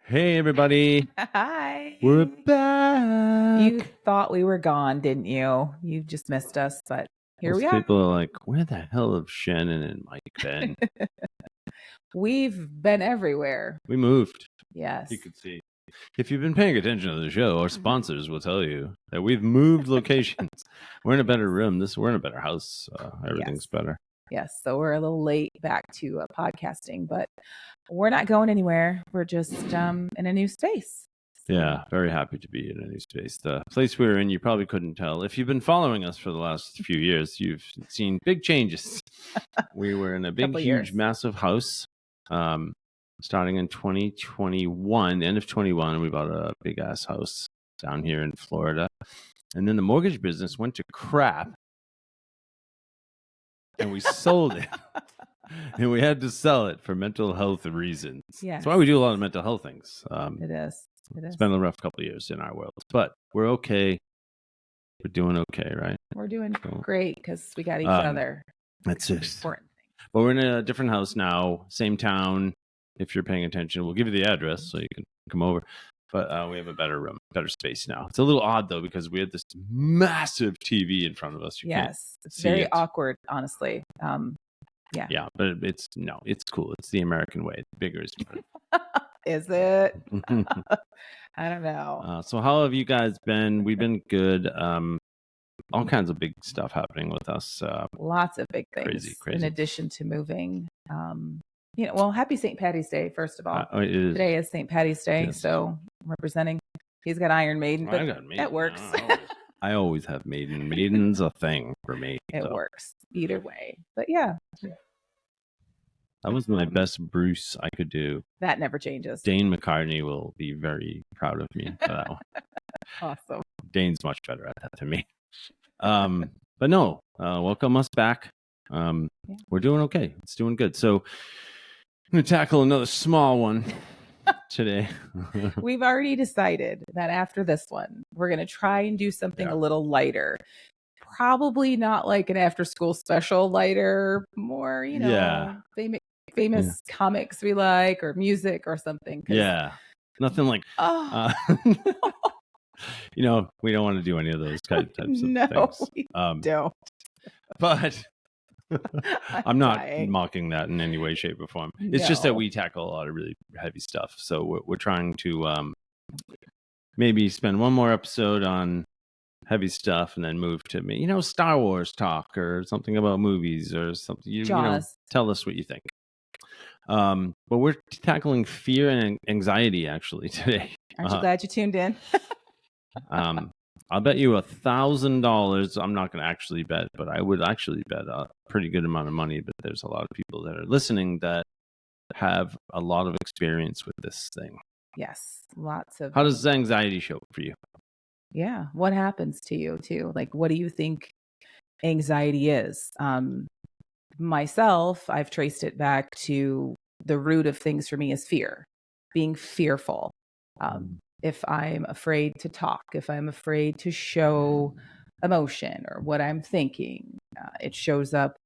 Hey, everybody. Hi. We're back. You thought we were gone, didn't you? You just missed us, but here we are. People are like, where the hell have Shannon and Mike been? We've been everywhere. We moved. Yes. You could see. If you've been paying attention to the show, our sponsors will tell you that we've moved locations. We're in a better room. We're in a better house. Everything's better. Yes. So we're a little late back to podcasting, but we're not going anywhere. We're just in a new space. Yeah, very happy to be in a new space. The place we were in, you probably couldn't tell. If you've been following us for the last few years, you've seen big changes. We were in a big, huge, massive house. Starting in 2021, end of 21, we bought a big ass house down here in Florida. And then the mortgage business went to crap. And we sold it. And we had to sell it for mental health reasons. Yeah. That's why we do a lot of mental health things. It is. It's been a rough couple of years in our world, but we're okay. We're doing okay, right? We're doing great because we got each other. That's it. Important thing. But we're in a different house now, same town. If you're paying attention, we'll give you the address so you can come over. But we have a better room, better space now. It's a little odd though because we had this massive TV in front of us. It's very awkward, honestly. Yeah, but it's cool. It's the American way. Bigger is better. Is it? I don't know. So how have you guys been? We've been good. All kinds of big stuff happening with us. Lots of big things. Crazy. In addition to moving. Happy St. Patty's Day, first of all. Today is St. Patty's Day, yes. So I'm representing. He's got Iron Maiden, but that works. I always have Maiden. Maiden's a thing for me. It works either way. But yeah. That was my best Bruce I could do. That never changes. Dane McCartney will be very proud of me for that one. Awesome. Dane's much better at that than me. But no, welcome us back. We're doing okay. It's doing good. So I'm going to tackle another small one today. We've already decided that after this one, we're going to try and do something a little lighter. Probably not like an after school special lighter, more, famous comics we like or music or something. Nothing like, we don't want to do any of those types of things. No, we don't. But I'm not mocking that in any way, shape, or form. It's just that we tackle a lot of really heavy stuff. So we're trying to maybe spend one more episode on heavy stuff and then move to Star Wars talk or something about movies or something. You tell us what you think. But we're tackling fear and anxiety actually today. Aren't you glad you tuned in? I'll bet you $1,000. I'm not going to actually bet, but I would actually bet a pretty good amount of money. But there's a lot of people that are listening that have a lot of experience with this thing. Yes, lots of. How does anxiety show up for you? Yeah, what happens to you too? Like, what do you think anxiety is? Myself, I've traced it back to the root of things for me is fear, being fearful. If I'm afraid to talk, if I'm afraid to show emotion or what I'm thinking, it shows up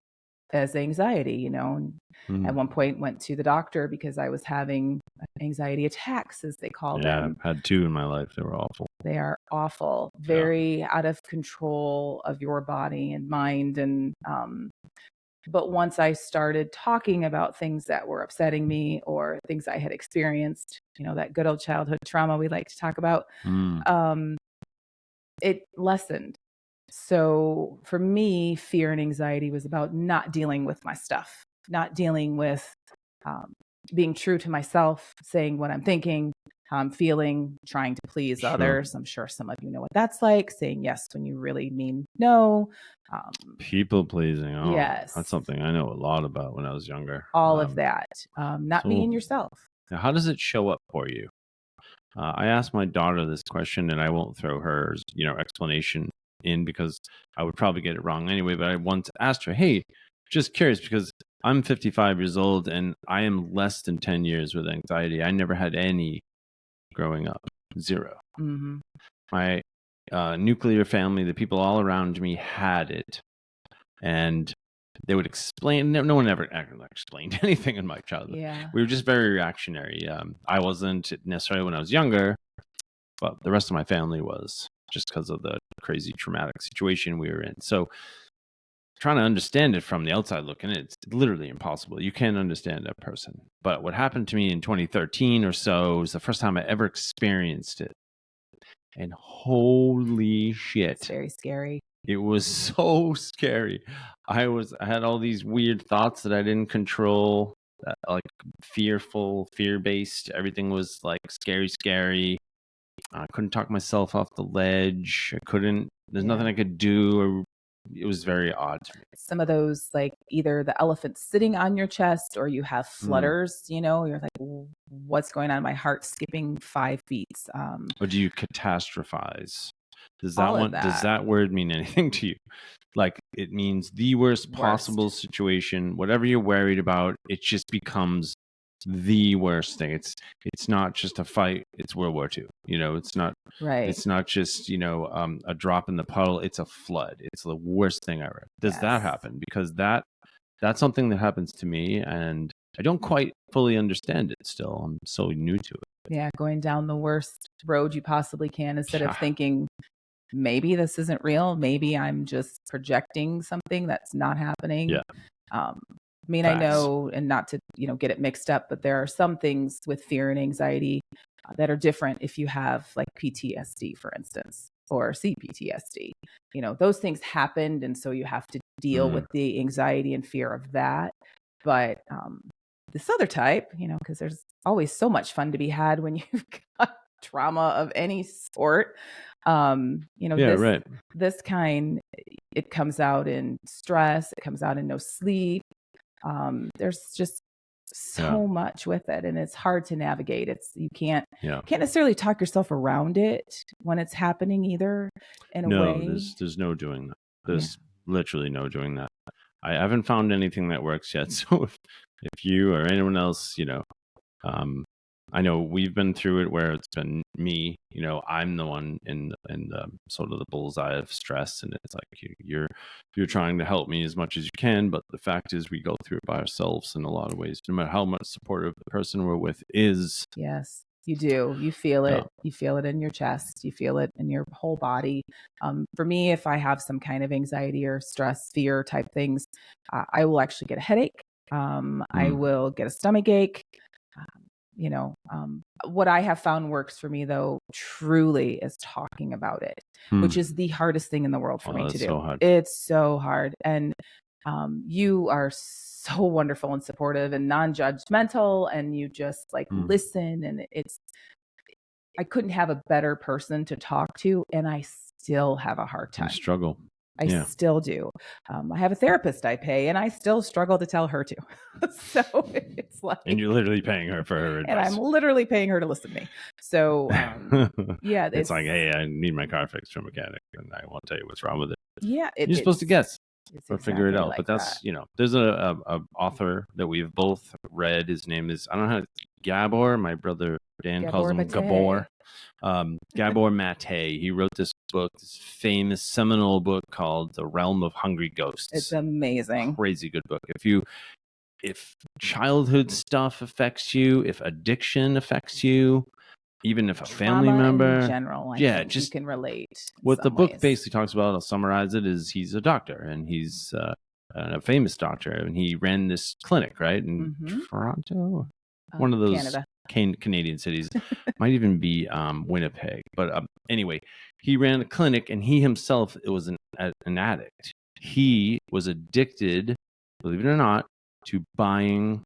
as anxiety, At one point went to the doctor because I was having anxiety attacks, as they call them. Yeah, I've had 2 in my life. They were awful. They are awful, very out of control of your body and mind. And but once I started talking about things that were upsetting me or things I had experienced, that good old childhood trauma we like to talk about, it lessened. So for me, fear and anxiety was about not dealing with my stuff, not dealing with being true to myself, saying what I'm thinking, how I'm feeling, trying to please others. I'm sure some of you know what that's like, saying yes when you really mean no. People pleasing. Oh, yes. That's something I know a lot about when I was younger. All of that. Not being yourself. Now, how does it show up for you? I asked my daughter this question, and I won't throw her, explanation in because I would probably get it wrong anyway. But I once asked her, hey, just curious, because I'm 55 years old and I am less than 10 years with anxiety. I never had any growing up. 0. Mm-hmm. My nuclear family, the people all around me had it. And they would explain. No one ever explained anything in my childhood. Yeah. We were just very reactionary. I wasn't necessarily when I was younger, but the rest of my family was, just because of the crazy traumatic situation we were in. So trying to understand it from the outside looking in, it's literally impossible. You can't understand a person. But what happened to me in 2013 or so was the first time I ever experienced it. And holy shit. It's very scary. It was so scary. I had all these weird thoughts that I didn't control, like fearful, fear-based. Everything was like scary. I couldn't talk myself off the ledge. There's nothing I could do. It was very odd to me. Some of those, like either the elephant sitting on your chest or you have flutters, you're like, what's going on? My heart's skipping 5 beats. Or do you catastrophize? Does that word mean anything to you? Like, it means the worst possible situation, whatever you're worried about, it just becomes the worst thing. It's not just a fight, it's World War II. It's not right. It's not just, a drop in the puddle, it's a flood. It's the worst thing ever. Does that happen? Because that's something that happens to me, and I don't quite fully understand it still. I'm so new to it. Yeah, going down the worst road you possibly can instead of thinking, maybe this isn't real. Maybe I'm just projecting something that's not happening. Yeah. I mean, facts. I know, and not to, get it mixed up, but there are some things with fear and anxiety that are different if you have like PTSD, for instance, or CPTSD. Those things happened. And so you have to deal with the anxiety and fear of that. But this other type, because there's always so much fun to be had when you've got trauma of any sort. This kind, it comes out in stress, it comes out in no sleep. There's just so much with it, and it's hard to navigate. You can't necessarily talk yourself around it when it's happening either. In a way, there's no doing that. There's literally no doing that. I haven't found anything that works yet. So if you or anyone else, I know we've been through it where it's been me, I'm the one in the sort of the bullseye of stress, and it's like you're trying to help me as much as you can, but the fact is we go through it by ourselves in a lot of ways, no matter how much supportive the person we're with is. Yes, you do. You feel it. You feel it in your chest. You feel it in your whole body. For me, if I have some kind of anxiety or stress, fear type things, I will actually get a headache. I will get a stomach ache. What I have found works for me, though, truly is talking about it, which is the hardest thing in the world for me to do. So hard. It's so hard. And you are so wonderful and supportive and non-judgmental, and you just listen. And I couldn't have a better person to talk to, and I still have a hard time. I struggle. I still do. I have a therapist I pay, and I still struggle to tell her to. So it's like, and you're literally paying her for her advice. And I'm literally paying her to listen to me. So it's like, hey, I need my car fixed from a mechanic, and I won't tell you what's wrong with it. Yeah, you're supposed to guess or figure it out. Like, but that's there's a author that we've both read. His name is, I don't know how, Gabor. My brother Dan calls him Gabor. Gabor Mate. He wrote this book, this famous seminal book called The Realm of Hungry Ghosts. It's amazing. Crazy good book. If childhood stuff affects you, if addiction affects you, even if a family member in general, I think you can relate. What the book basically talks about, I'll summarize it, is he's a doctor, and he's a famous doctor, and he ran this clinic right in Toronto, one of those Canadian cities. Might even be Winnipeg, but anyway, he ran a clinic, and he himself was an addict. He was addicted, believe it or not, to buying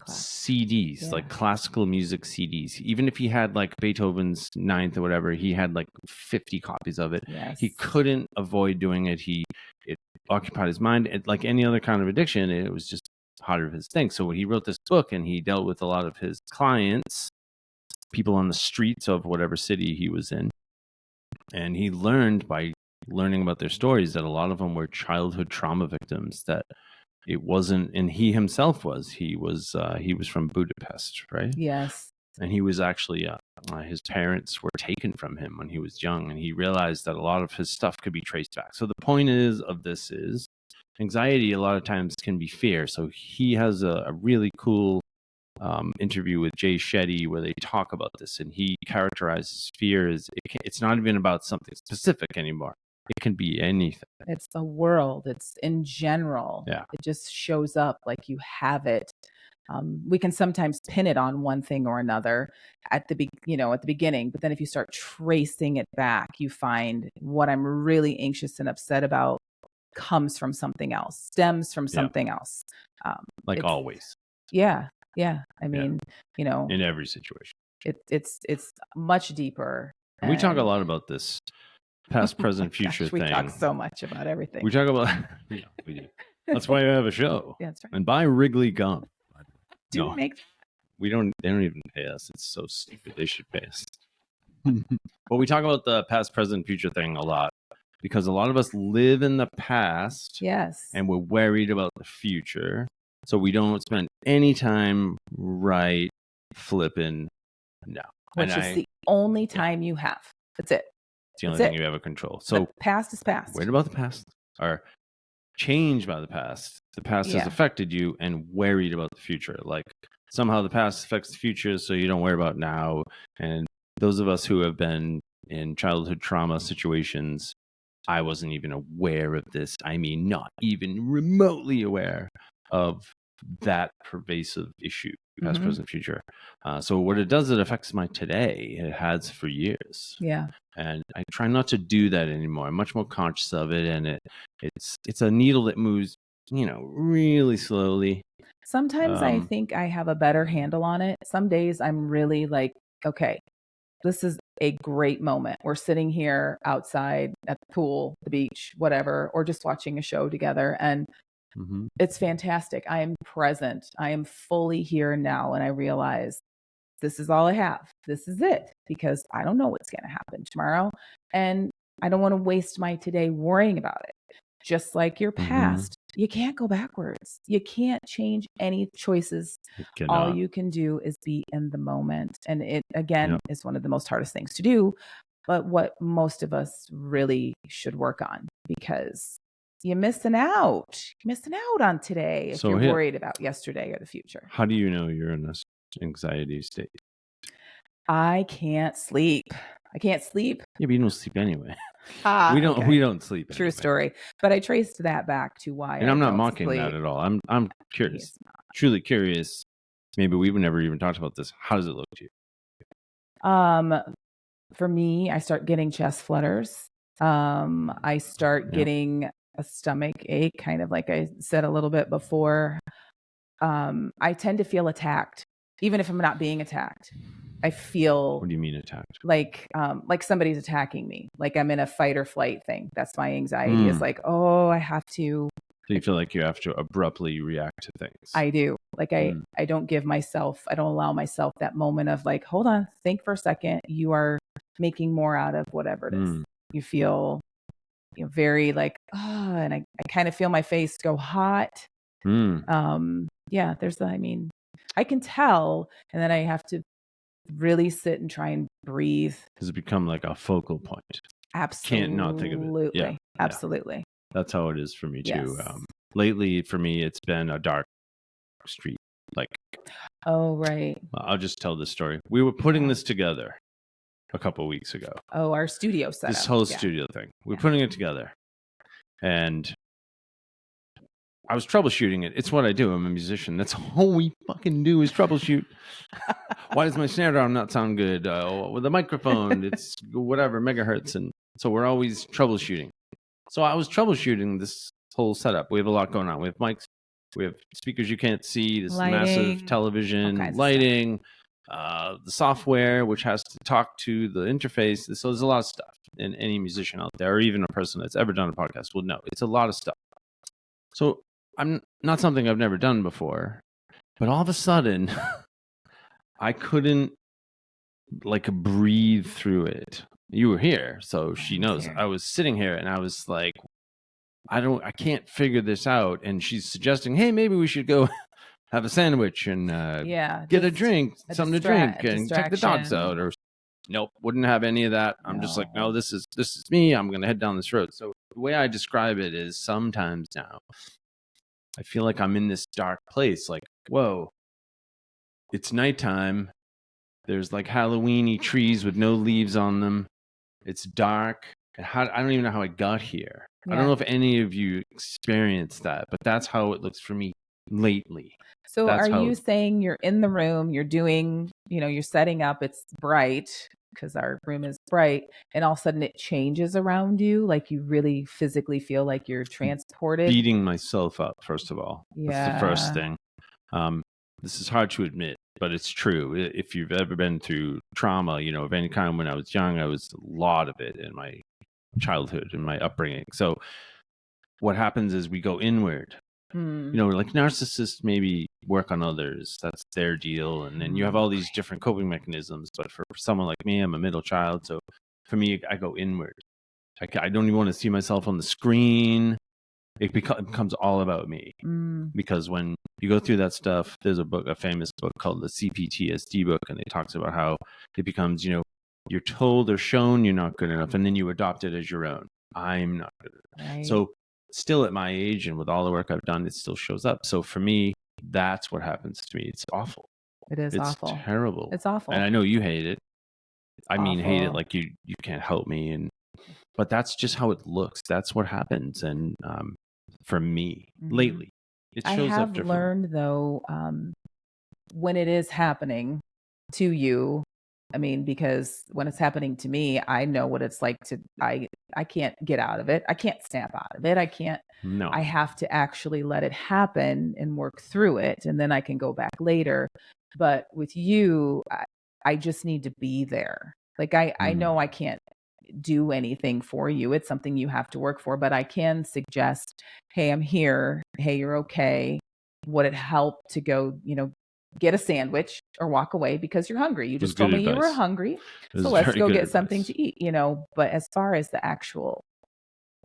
CDs, like classical music CDs. Even if he had like Beethoven's Ninth or whatever, he had like 50 copies of it. Yes. He couldn't avoid doing it. It occupied his mind. Like any other kind of addiction, it was just part of his thing. So when he wrote this book, and he dealt with a lot of his clients, people on the streets of whatever city he was in, and he learned by learning about their stories that a lot of them were childhood trauma victims, that it wasn't, and he himself was from Budapest, right? Yes. And he was actually his parents were taken from him when he was young, and he realized that a lot of his stuff could be traced back. So the point of this is anxiety a lot of times can be fear. So he has a really cool interview with Jay Shetty where they talk about this, and he characterizes fear as it's not even about something specific anymore. It can be anything. It's the world. It's in general. Yeah. It just shows up like you have it. We can sometimes pin it on one thing or another at the beginning, but then if you start tracing it back, you find what I'm really anxious and upset about comes from something else, stems from something else. Like always. Yeah. Yeah. I mean, in every situation, it's much deeper. And we talk a lot about this past, present, future thing. We talk so much about everything. We talk about, we do. That's why we have a show. Yeah, that's right. And buy Wrigley gum. Do we make? They don't even pay us. It's so stupid. They should pay us. But we talk about the past, present, future thing a lot because a lot of us live in the past. Yes. And we're worried about the future. So we don't spend any time flipping now. Which is the only time you have. That's it. It's the only thing you have control. So the past is past. Worried about the past or changed by the past. The past has affected you and worried about the future. Like somehow the past affects the future, so you don't worry about now. And those of us who have been in childhood trauma situations, I wasn't even aware of this. I mean, not even remotely aware of that pervasive issue, past, present, future. So what it does, it affects my today. It has for years. Yeah. And I try not to do that anymore. I'm much more conscious of it, and it's a needle that moves, really slowly. Sometimes I think I have a better handle on it. Some days I'm really like, okay, this is a great moment. We're sitting here outside at the pool, the beach, whatever, or just watching a show together. And it's fantastic. I am present. I am fully here now. And I realize this is all I have. This is it, because I don't know what's going to happen tomorrow. And I don't want to waste my today worrying about it. Just like your past, you can't go backwards. You can't change any choices. All you can do is be in the moment. And it, again, is one of the most hardest things to do, but what most of us really should work on, because you're missing out. You're missing out on today if you're worried about yesterday or the future. How do you know you're in this anxiety state? I can't sleep. Yeah, but you don't sleep anyway. We don't sleep. True anyway. Story. But I traced that back to why. And I'm not mocking that at all. I'm curious, truly curious. Maybe we've never even talked about this. How does it look to you? For me, I start getting chest flutters. I start getting a stomach ache, kind of like I said a little bit before. I tend to feel attacked, even if I'm not being attacked. I feel. What do you mean attacked? Like somebody's attacking me. Like I'm in a fight or flight thing. That's my anxiety. Is like, oh, I have to. So you feel like you have to abruptly react to things. I do. Like I don't allow myself that moment of like, hold on, think for a second. You are making more out of whatever it is. You feel, very like, and I kind of feel my face go hot. Yeah, I can tell, and then I have to really sit and try and breathe. Does it become like a focal point? Absolutely. Can't not think of it. Yeah, absolutely. That's how it is for me too. Yes. Lately, for me, it's been a dark street. Like, oh right. I'll just tell this story. We were putting this together a couple of weeks ago. Oh, our studio setup. This whole studio thing. We're putting it together, and I was troubleshooting it. It's what I do. I'm a musician. That's all we fucking do is troubleshoot. Why does my snare drum not sound good? With the microphone, it's whatever megahertz, and so we're always troubleshooting. So I was troubleshooting this whole setup. We have a lot going on. We have mics, we have speakers you can't see, this massive television, lighting, the software which has to talk to the interface. So there's a lot of stuff. And any musician out there, or even a person that's ever done a podcast, will know it's a lot of stuff. So I'm not something I've never done before, but all of a sudden, I couldn't breathe through it. You were here, so she knows. I was sitting here and I was like, I can't figure this out. And she's suggesting, hey, maybe we should go have a sandwich and get a drink, something to drink, and check the dogs out. Or nope, wouldn't have any of that. I'm just like, no, this is me. I'm gonna head down this road. So the way I describe it is sometimes now I feel like I'm in this dark place. Like, whoa, it's nighttime. There's like Halloweeny trees with no leaves on them. It's dark. I don't even know how I got here. Yeah. I don't know if any of you experienced that, but that's how it looks for me lately. So are you saying you're in the room, you're doing, you're setting up, it's bright because our room is bright, and all of a sudden it changes around you? Like you really physically feel like you're transported? Beating myself up, first of all. Yeah. That's the first thing. This is hard to admit, but it's true. If you've ever been through trauma, of any kind, when I was young, I was a lot of it in my childhood and my upbringing. So what happens is we go inward. Like narcissists maybe work on others. That's their deal. And then you have all these different coping mechanisms. But for someone like me, I'm a middle child. So for me, I go inward. I don't even want to see myself on the screen. It becomes all about me. Because when you go through that stuff, there's a famous book called the CPTSD book, and it talks about how it becomes, you're told or shown you're not good enough, and then you adopt it as your own. I'm not good enough. Right. So still at my age and with all the work I've done, it still shows up. So for me, that's what happens to me. It's awful. It's awful. It's terrible. It's awful. And I know you hate it. I mean, hate it like you can't help me. But that's just how it looks. That's what happens. And for me, lately, it shows up differently. I have learned, though, when it is happening to you, I mean, because when it's happening to me, I know what it's like I can't get out of it. I can't snap out of it. I have to actually let it happen and work through it. And then I can go back later. But with you, I just need to be there. Like I know I can't do anything for you. It's something you have to work for, but I can suggest, hey, I'm here. Hey, you're okay. Would it help to go, get a sandwich or walk away because you're hungry? You just told me you were hungry. So let's go get something to eat, But as far as the actual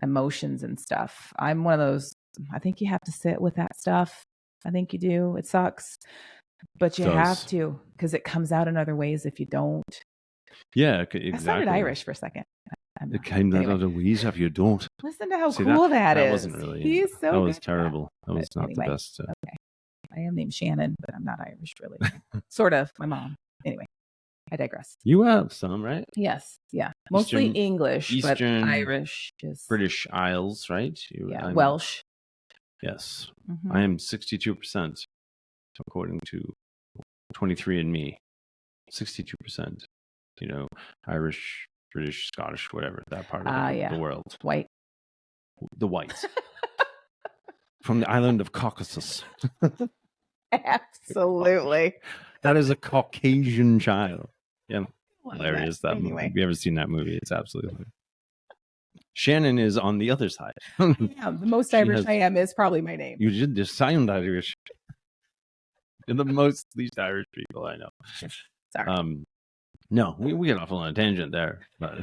emotions and stuff, I'm one of those, I think you have to sit with that stuff. I think you do. It sucks, but you have to, because it comes out in other ways if you don't. Yeah, exactly. I sounded Irish for a second. It came out of the wheeze if you don't. Listen to how cool that is. That wasn't really. He's so That was terrible. That was not the best. Okay. I am named Shannon, but I'm not Irish, really. Sort of. My mom. Anyway, I digress. You have some, right? Yes. Yeah. Mostly English, Eastern, but Irish is British Isles, right? Welsh. Yes. I am 62%, according to 23andMe. 62%. Irish, British, Scottish, whatever, that part of the world. White. The whites. From the island of Caucasus. Absolutely. That is a Caucasian child. Yeah. Hilarious, that movie. Have you ever seen that movie? It's absolutely hilarious. Shannon is on the other side. Yeah, the most Irish I am is probably my name. You did just sound Irish. You're the most least Irish people I know. Sorry. No, we get off on a tangent there. But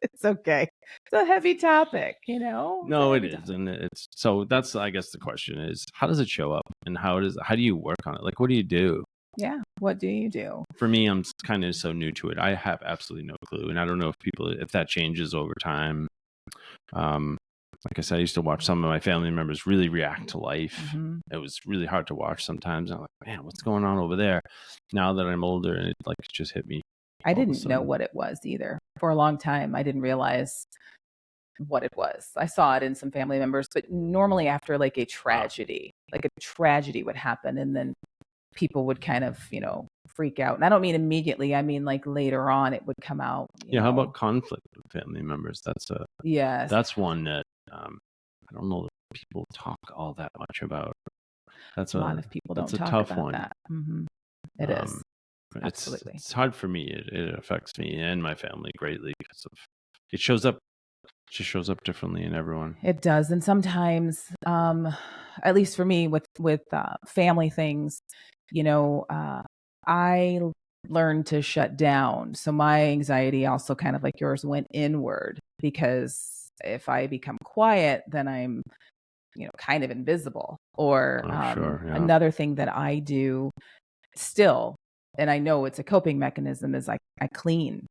it's okay. It's a heavy topic, No, it is, and it's so. That's, I guess, the question is, how does it show up, and how do you work on it? Like, what do you do? Yeah, what do you do? For me, I'm kind of so new to it. I have absolutely no clue, and I don't know if that changes over time. Like I said, I used to watch some of my family members really react to life. It was really hard to watch sometimes. I'm like, man, what's going on over there? Now that I'm older, and it just hit me. I didn't know what it was either. For a long time, I didn't realize what it was. I saw it in some family members, but normally after like a tragedy would happen, and then people would kind of, freak out. And I don't mean immediately. I mean, like later on, it would come out. Yeah. How about conflict with family members? Yes. That's one that I don't know that people talk all that much about. That's a lot of people don't talk tough about one. That. It is. Absolutely. It's hard for me. It affects me and my family greatly because it shows up. It just shows up differently in everyone. It does, and sometimes, at least for me, with family things, I learned to shut down. So my anxiety also kind of like yours went inward, because if I become quiet, then I'm, kind of invisible. Or another thing that I do still, and I know it's a coping mechanism, is I clean.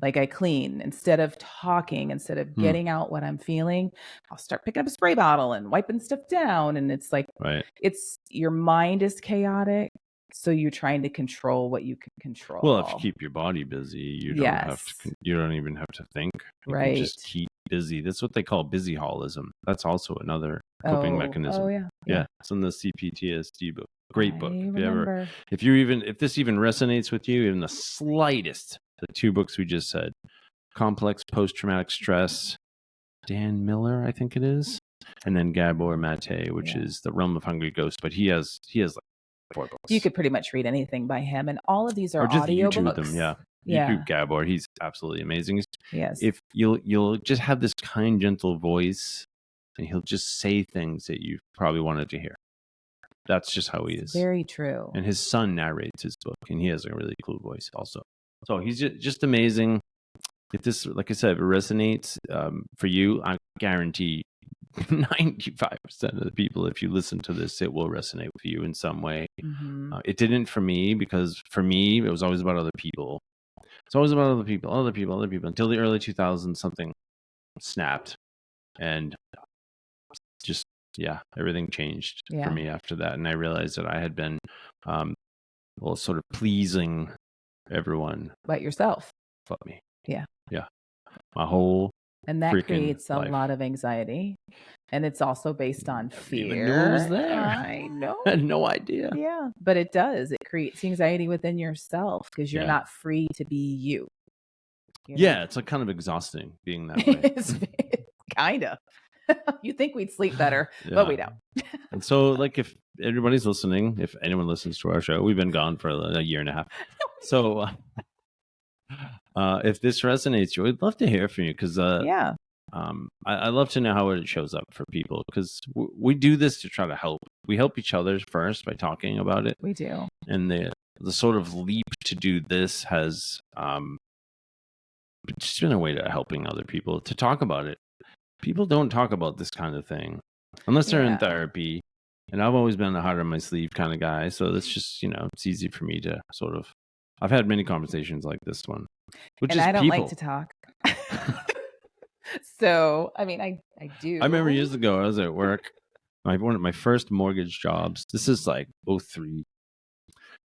Like I clean instead of talking, instead of getting out what I'm feeling, I'll start picking up a spray bottle and wiping stuff down. And it's like, it's your mind is chaotic. So you're trying to control what you can control. Well, if you keep your body busy, you don't have to. You don't even have to think. You can just keep busy. That's what they call busyholism. That's also another coping mechanism. Oh yeah. It's in the CPTSD book. Great book. If this even resonates with you, even the slightest, the 2 books we just said, Complex Post-Traumatic Stress, Dan Miller, I think it is, and then Gabor Mate, which is The Realm of Hungry Ghosts. But he has like 4 books. You could pretty much read anything by him, and all of these are audiobooks. YouTube them, YouTube Gabor, he's absolutely amazing. Yes. If you'll just have this kind, gentle voice, and he'll just say things that you probably wanted to hear. That's just how he is. Very true. And his son narrates his book, and he has a really cool voice also. So he's just amazing. If this, like I said, if it resonates for you, I guarantee 95% of the people, if you listen to this, it will resonate with you in some way. It didn't for me, because for me, it was always about other people. It's always about other people, until the early 2000s, something snapped. And just, everything changed for me after that. And I realized that I had been, sort of pleasing everyone. But yourself. But me. Yeah. My whole And that creates a lot of anxiety. And it's also based on fear. Even knew it was there. I know. I had no idea. Yeah, but it does. It creates anxiety within yourself because you're not free to be you. It's like kind of exhausting being that way. It's kind of. You think we'd sleep better, but we don't. And so, like, if everybody's listening, if anyone listens to our show, we've been gone for a year and a half. So if this resonates, we'd love to hear from you, because I love to know how it shows up for people, because we do this to try to help. We help each other first by talking about it. We do. And the sort of leap to do this has just been a way to helping other people to talk about it. People don't talk about this kind of thing unless they're in therapy. And I've always been the heart on my sleeve kind of guy. So that's just, it's easy for me to sort of, I've had many conversations like this one. And I don't like to talk. So, I mean, I do. I remember years ago, I was at work, one of my first mortgage jobs. This is like 2003.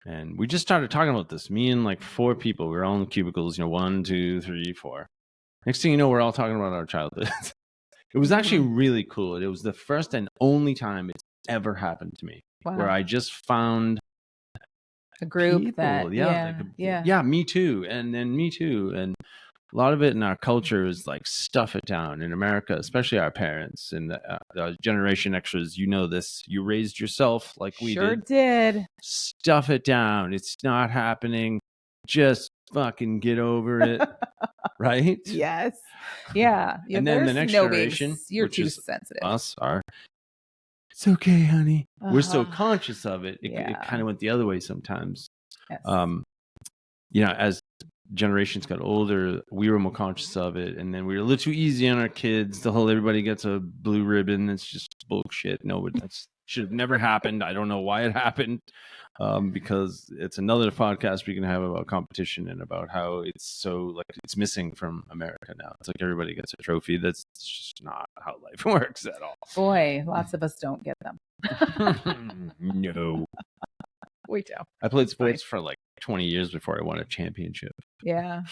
And we just started talking about this. Me and like 4 people. We were all in cubicles, 1, 2, 3, 4. Next thing you know, we're all talking about our childhood. It was actually really cool. It was the first and only time it's ever happened to me, where I just found a group people, that me too, and then me too. And a lot of it in our culture is like stuff it down in America, especially our parents and the Generation Xers. You know this. You raised yourself like we did. Stuff it down. It's not happening. Just fucking get over it. Right? Yes. Yeah. And then the next generation, you're which too is sensitive. Us are. It's okay, honey. We're so conscious of it. It kind of went the other way sometimes. Yes. As generations got older, we were more conscious of it, and then we were a little too easy on our kids. The whole everybody gets a blue ribbon. It's just bullshit. No, that should have never happened. I don't know why it happened, because it's another podcast we can have about competition and about how it's so like it's missing from America now. It's like everybody gets a trophy. That's just not how life works at all. Boy, lots of us don't get them. No. We do. I played sports for like 20 years before I won a championship. Yeah.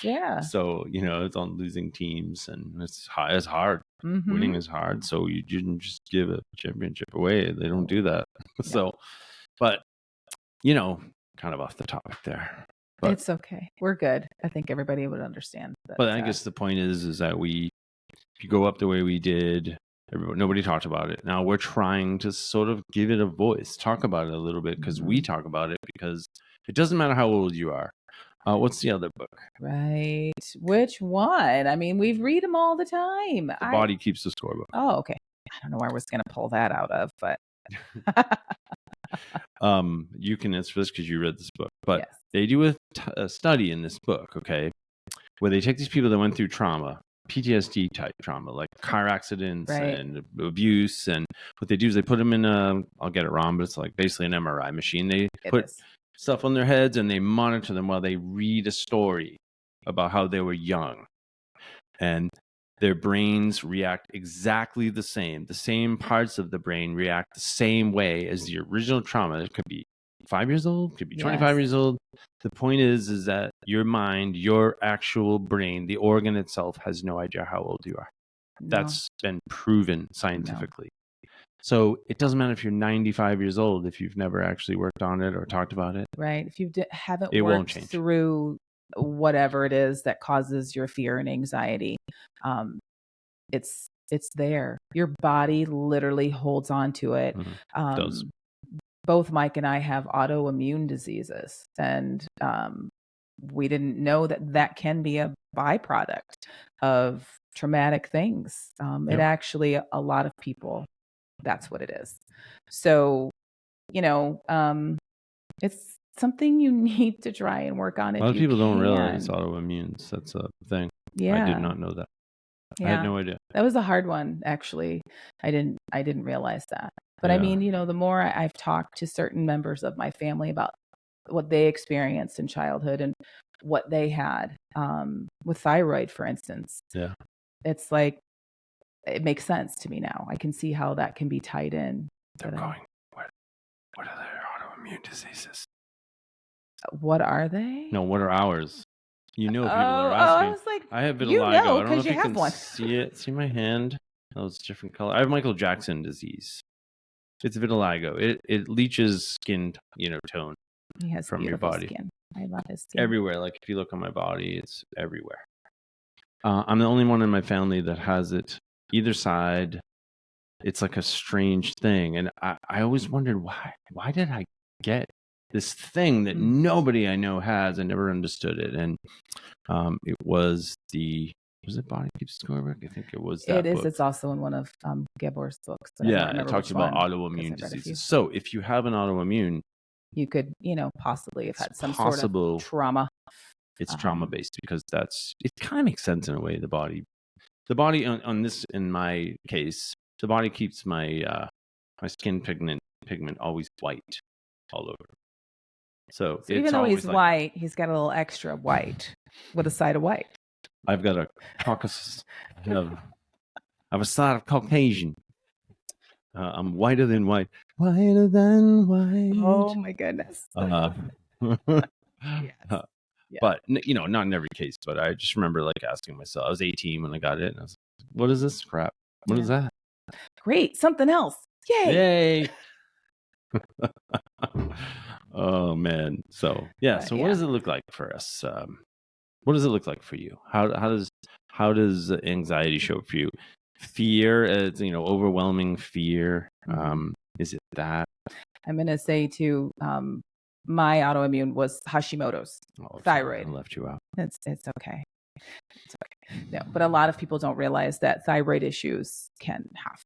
So, it's on losing teams, and it's hard. Mm-hmm. Winning is hard. So you didn't just give a championship away. They don't do that. Yeah. So, but, kind of off the topic there. But it's okay. We're good. I think everybody would understand that. But I guess the point is that if you go up the way we did, nobody talked about it. Now we're trying to sort of give it a voice, talk about it a little bit, because we talk about it, because it doesn't matter how old you are. What's the other book? Right. Which one? I mean, we read them all the time. The Body Keeps the Score book. Oh, okay. I don't know where I was going to pull that out of, but. You can answer this because you read this book. But they do a study in this book, okay, where they take these people that went through trauma, PTSD type trauma, like car accidents and abuse. And what they do is they put them in I'll get it wrong, but it's like basically an MRI machine. They put stuff on their heads and they monitor them while they read a story. about how they were young, and their brains react exactly the same. The same parts of the brain react the same way as the original trauma. It could be 5 years old, could be 25 years old. The point is that your mind, your actual brain, the organ itself has no idea how old you are. No. That's been proven scientifically. No. So it doesn't matter if you're 95 years old, if you've never actually worked on it or talked about it. Right. If you haven't worked through whatever it is that causes your fear and anxiety, it's there. Your body literally holds on to it. Mm-hmm. It does. Both Mike and I have autoimmune diseases, and we didn't know that can be a byproduct of traumatic things. It actually, a lot of people, that's what it is. So, it's something you need to try and work on. A lot of people don't realize autoimmunes. That's a thing. Yeah. I did not know that. Yeah. I had no idea. That was a hard one, actually. I didn't realize that. But I mean, the more I've talked to certain members of my family about what they experienced in childhood and what they had with thyroid, for instance. Yeah. It's like, it makes sense to me now. I can see how that can be tied in. They're going, what are their autoimmune diseases? What are they? No, what are ours? People are asking. I was like, I have vitiligo. I don't know if you can see it. See my hand? Oh, it's a different color. I have Michael Jackson disease. It's vitiligo. It leaches skin, tone from your body. Skin. I love his skin. Everywhere. Like if you look on my body, it's everywhere. I'm the only one in my family that has it either side. It's like a strange thing, and I always wondered why did I get this thing that nobody I know has? I never understood it, and it was it Body Keeps Score Book? I think it was that book. It's also in one of Gabor's books. Yeah, it talks about autoimmune diseases. So if you have an autoimmune, you could, possibly have had some sort of trauma. It's trauma-based because it kind of makes sense in a way. The body on this, in my case, the body keeps my skin pigment always white all over. So even though he's white, he's got a little extra white with a side of white. I've got a Caucasus. I have a side of Caucasian. I'm whiter than white. Whiter than white. Oh my goodness. Yes. But not in every case. But I just remember asking myself. I was 18 when I got it, and I was like, "What is this crap? What is that?" Great, something else. Yay! Oh man. So what does it look like for us? What does it look like for you? How does anxiety show up for you? Fear, overwhelming fear. Is it that? I'm gonna say too. My autoimmune was Hashimoto's thyroid. I left you out. It's okay. It's okay. No, but a lot of people don't realize that thyroid issues can have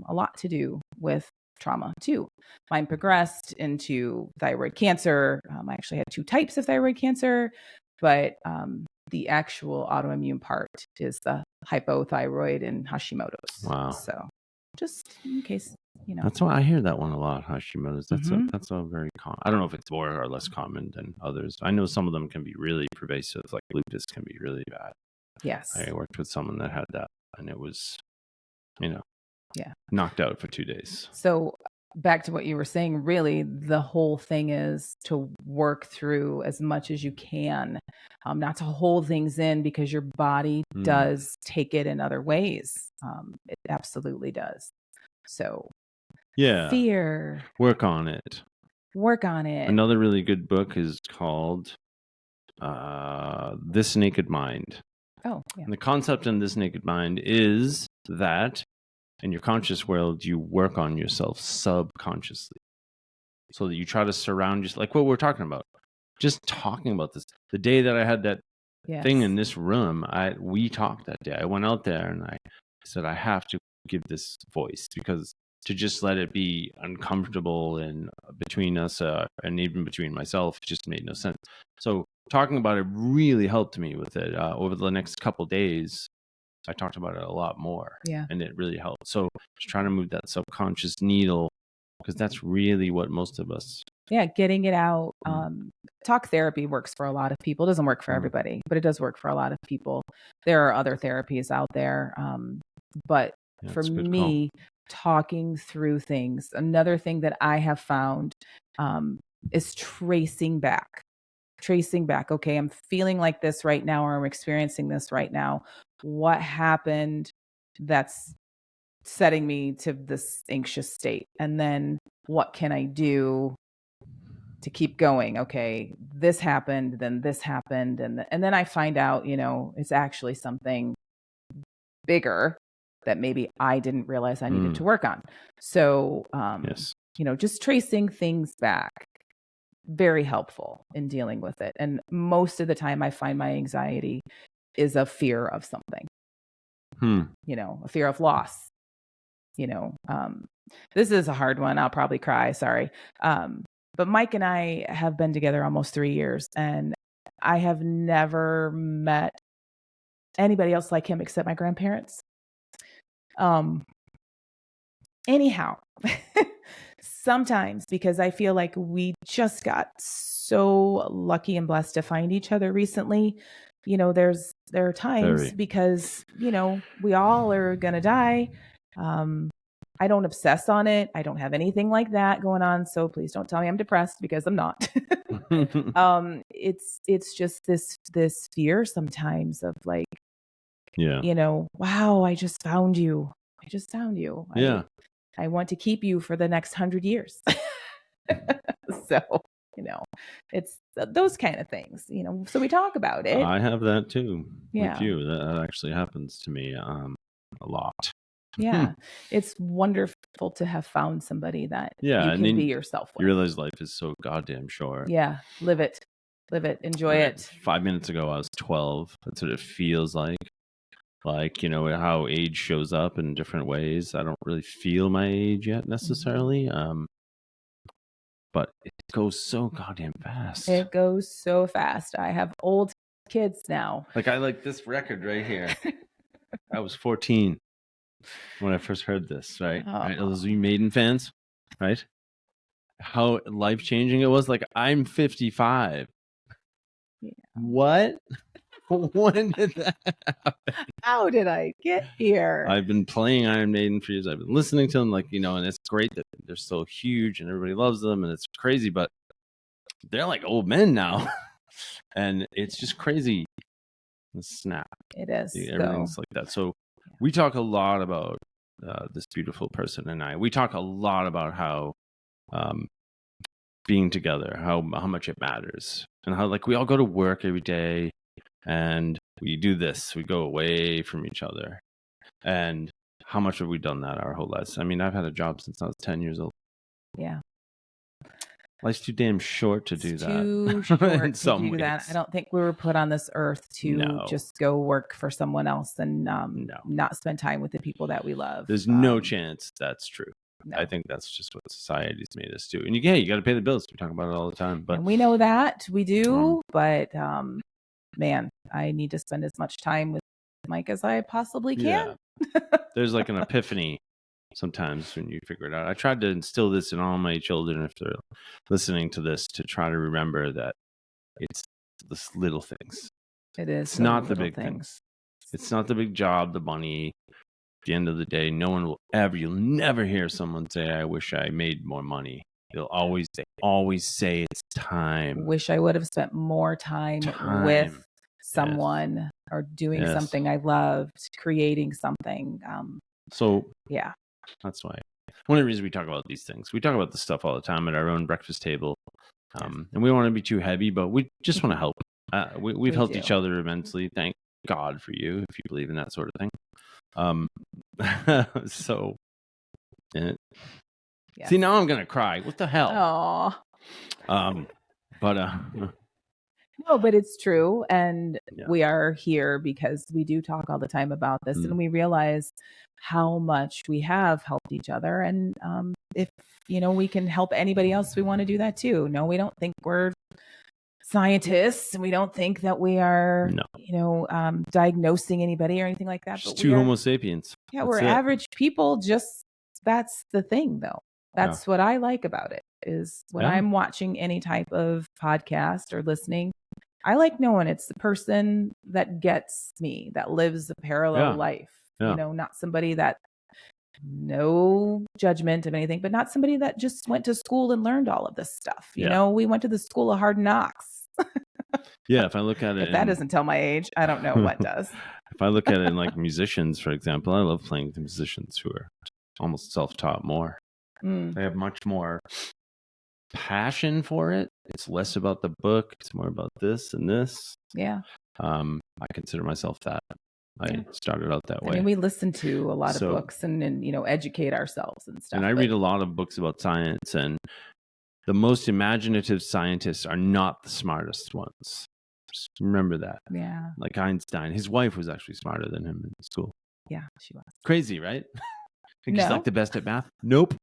a lot to do with trauma too. Mine progressed into thyroid cancer. I actually had 2 types of thyroid cancer, but the actual autoimmune part is the hypothyroid and Hashimoto's. Wow. So just in case, That's why I hear that one a lot, Hashimoto's. That's a very common. I don't know if it's more or less common than others. I know some of them can be really pervasive, like lupus can be really bad. Yes. I worked with someone that had that, and it was, knocked out for 2 days. So back to what you were saying, really, the whole thing is to work through as much as you can, not to hold things in, because your body does take it in other ways. It absolutely does. So fear. Work on it. Another really good book is called This Naked Mind. Oh, yeah. And the concept in This Naked Mind is that in your conscious world, you work on yourself subconsciously. So that you try to surround yourself, like what we're talking about. Just talking about this. The day that I had that thing in this room, we talked that day. I went out there and I said, I have to give this voice, because to just let it be uncomfortable and between us and even between myself just made no sense. So talking about it really helped me with it. Over the next couple of days, I talked about it a lot more, and it really helped. So just trying to move that subconscious needle because that's really what most of us. Yeah, getting it out. Talk therapy works for a lot of people. It doesn't work for everybody, but it does work for a lot of people. There are other therapies out there. But for me, talking through things, another thing that I have found is tracing back. Okay, I'm feeling like this right now, or I'm experiencing this right now. What happened that's setting me to this anxious state? And then what can I do to keep going? Okay, this happened, then this happened. And then I find out, it's actually something bigger that maybe I didn't realize I needed to work on. So, just tracing things back, very helpful in dealing with it. And most of the time I find my anxiety is a fear of something, a fear of loss, this is a hard one. I'll probably cry. Sorry. But Mike and I have been together almost 3 years, and I have never met anybody else like him except my grandparents. Anyhow, sometimes, because I feel like we just got so lucky and blessed to find each other recently, there are times because, we all are going to die. I don't obsess on it. I don't have anything like that going on. So please don't tell me I'm depressed, because I'm not. It's just this fear sometimes of like, wow, I just found you. Yeah. I want to keep you for the next 100 years. So, it's those kind of things, so we talk about it. I have that too. With you. That actually happens to me a lot. Yeah. It's wonderful to have found somebody that you can be yourself with. You realize life is so goddamn short. Yeah. Live it. Enjoy it. 5 minutes ago, I was 12. That's what it feels like. Like, how age shows up in different ways. I don't really feel my age yet necessarily. But it goes so goddamn fast. It goes so fast. I have old kids now. Like, I like this record right here. I was 14 when I first heard this, right? Those of you Maiden fans, right? How life-changing it was. Like, I'm 55. Yeah. What? When did that happen? How did I get here? I've been playing Iron Maiden for years. I've been listening to them, and it's great that they're so huge and everybody loves them, and it's crazy, but they're like old men now. And it's just crazy. The snap. It is. Everything's like that. So we talk a lot about this beautiful person and I. We talk a lot about how being together, how much it matters, and how we all go to work every day. And we do this. We go away from each other. And how much have we done that our whole lives? I mean, I've had a job since I was 10 years old. Yeah. Life's too damn short to do that. Too short to do that. I don't think we were put on this earth to just go work for someone else and not spend time with the people that we love. There's no chance that's true. No. I think that's just what society's made us do. And you got to pay the bills. We talk about it all the time. But and we know that. We do. But man, I need to spend as much time with Mike as I possibly can. Yeah. There's like an epiphany sometimes when you figure it out. I tried to instill this in all my children, if they're listening to this, to try to remember that it's the little things. It is. It's not the big things. It's not the big job, the money. At the end of the day, you'll never hear someone say, I wish I made more money. They always say it's time. Wish I would have spent more time with someone or doing something I loved, creating something. Yeah. That's why. One of the reasons we talk about these things, we talk about this stuff all the time at our own breakfast table. And we don't want to be too heavy, but we just want to help. We've helped each other immensely. Thank God for you, if you believe in that sort of thing. See, now I'm gonna cry. What the hell? Aww. No, but it's true, and we are here because we do talk all the time about this, and we realize how much we have helped each other, and if we can help anybody else, we want to do that too. No, we don't think we're scientists, and we don't think that we are, diagnosing anybody or anything like that. Just two Homo sapiens. Yeah, we're average people. Just that's the thing, though. That's what I like about it, is when I'm watching any type of podcast or listening, I like knowing it's the person that gets me, that lives a parallel life. You know, not somebody that, no judgment of anything, but not somebody that just went to school and learned all of this stuff. You know, we went to the school of hard knocks. Yeah, if I look at it, if that doesn't tell my age, I don't know what does. If I look at it in like musicians, for example, I love playing with musicians who are almost self-taught more. They have much more passion for it. It's less about the book. It's more about this and this. Yeah. I consider myself that. I started out that way. I mean, we listen to a lot of books and you know, educate ourselves and stuff. And I read a lot of books about science, and the most imaginative scientists are not the smartest ones. Just remember that. Yeah. Like Einstein, his wife was actually smarter than him in school. Yeah, she was. Crazy, right? Think she's like the best at math? Nope.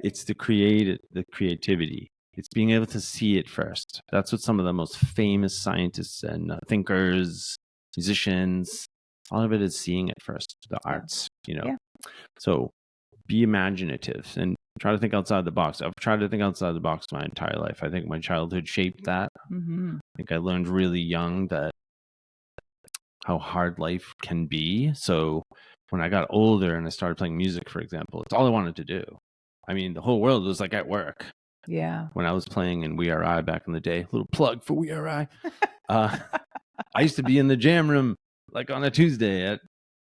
It's the creativity. It's being able to see it first. That's what some of the most famous scientists and thinkers, musicians, all of it is seeing it first. The arts, you know. Yeah. So be imaginative and try to think outside the box. I've tried to think outside the box my entire life. I think my childhood shaped that. I think I learned really young that how hard life can be. So when I got older and I started playing music, for example, it's all I wanted to do. I mean, the whole world was like at work. Yeah. When I was playing in We Are I back in the day, little plug for We Are I. I used to be in the jam room like on a Tuesday at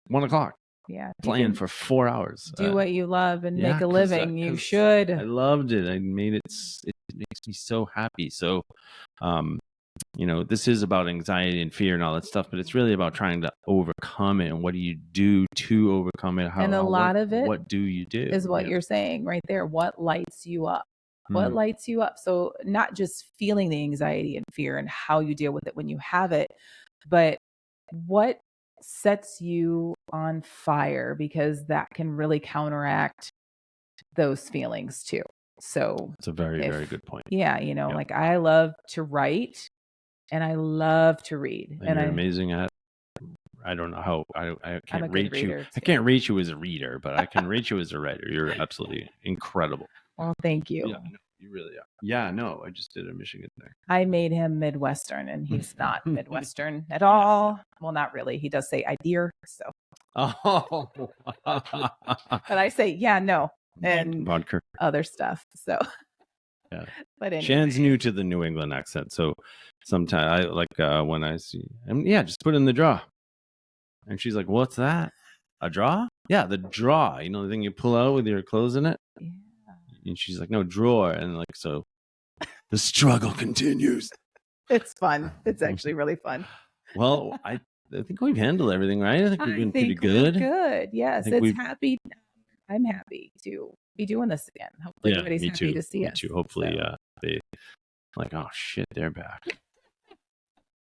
1:00. Yeah. Playing for 4 hours. Do what you love and make a living. You should. I loved it. I made it. It makes me so happy. So, you know, this is about anxiety and fear and all that stuff, but it's really about trying to overcome it. And what do you do to overcome it? And a lot of it, what do you do? Is what you're saying right there. What lights you up? What lights you up? So not just feeling the anxiety and fear and how you deal with it when you have it, but what sets you on fire, because that can really counteract those feelings too. So it's a very, very good point. Yeah. You know, like I love to write and I love to read. And you're amazing at, I don't know how, I can't rate you. I can't rate you as a reader, but I can rate you as a writer. You're absolutely incredible. Well, thank you. Yeah, no, you really are. Yeah, no, I just did a Michigan thing. I made him Midwestern, and he's not Midwestern at all. Well, not really. He does say "I dear," so. Oh. But I say, yeah, no, and vodka, other stuff. So. Yeah. But anyway. Shannon's new to the New England accent, so sometimes I like when I see, and just put in the draw, and she's like, "What's that? A draw? Yeah, the draw. You know the thing you pull out with your clothes in it." Yeah. And she's like, "No, drawer." And like, so the struggle continues. It's fun. It's actually really fun. Well, I think we've handled everything, right? I think we've been pretty good. Good. Yes. I'm happy to be doing this again. Hopefully everybody's happy to see us. Me too. Hopefully they like, oh shit, they're back.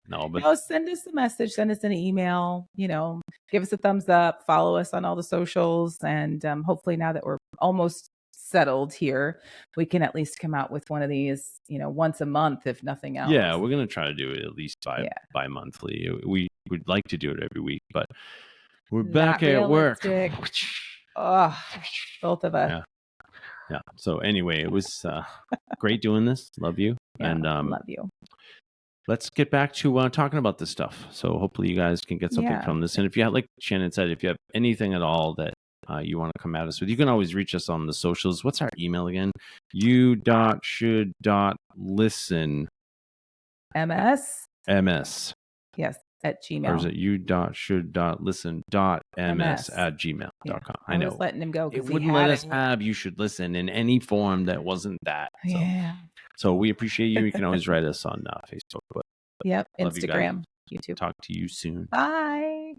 No, but send us a message, send us an email, you know, give us a thumbs up, follow us on all the socials. And hopefully now that we're almost settled here, we can at least come out with one of these, you know, once a month, if nothing else. Yeah, we're going to try to do it at least bi-monthly. We would like to do it every week, but we're back at work. Oh, both of us. Yeah. So anyway, it was great doing this. Love you. Yeah, and love you. Let's get back to talking about this stuff. So hopefully you guys can get something from this. And if you have, like Shannon said, if you have anything at all that you want to come at us with, you can always reach us on the socials. What's our email again? you.should.listen. MS. Yes, at Gmail. Or is it you.should.listen.ms@gmail.com? Yeah, I know. I was letting him go. It wouldn't let us have You Should Listen in any form that wasn't that. So. Yeah. So we appreciate you. You can always write us on Facebook. But Instagram, YouTube. Talk to you soon. Bye.